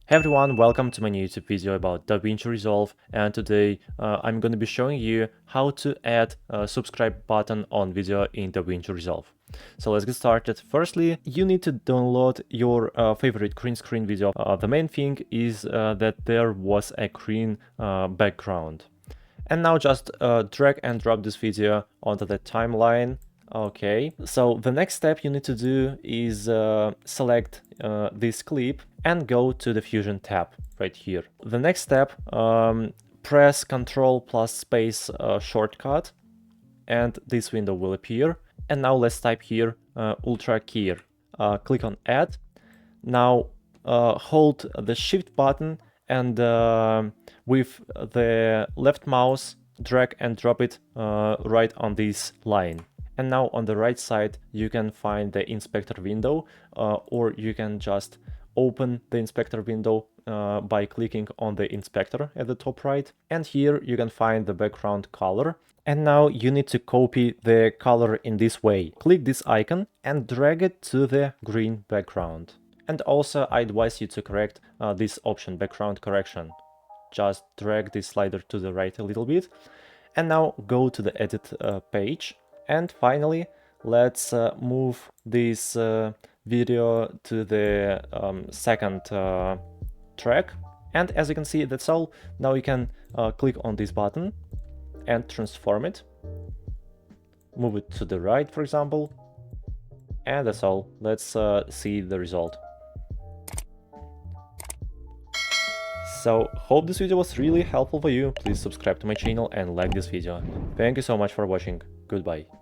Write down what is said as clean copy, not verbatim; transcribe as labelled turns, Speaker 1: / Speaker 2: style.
Speaker 1: Hey everyone, welcome to my new YouTube video about Davinci Resolve, and today I'm going to be showing you how to add a subscribe button on video in Davinci Resolve. So let's get started. Firstly, you need to download your favorite green screen video. The main thing is that there was a green background. And now just drag and drop this video onto the timeline. Okay, so the next step you need to do is select this clip and go to the Fusion tab right here. The next step, press Ctrl plus space shortcut and this window will appear. And now let's type here Ultra Keyer. Click on Add. Now hold the Shift button and with the left mouse drag and drop it right on this line. And now on the right side you can find the inspector window, or you can just open the inspector window by clicking on the inspector at the top right. And here you can find the background color. And now you need to copy the color in this way. Click this icon and drag it to the green background. And also I advise you to correct this option, background correction. Just drag this slider to the right a little bit. And now go to the edit page. And finally, let's move this video to the second track. And as you can see, that's all. Now you can click on this button and transform it. Move it to the right, for example. And that's all. Let's see the result. So, hope this video was really helpful for you. Please subscribe to my channel and like this video. Thank you so much for watching. Goodbye.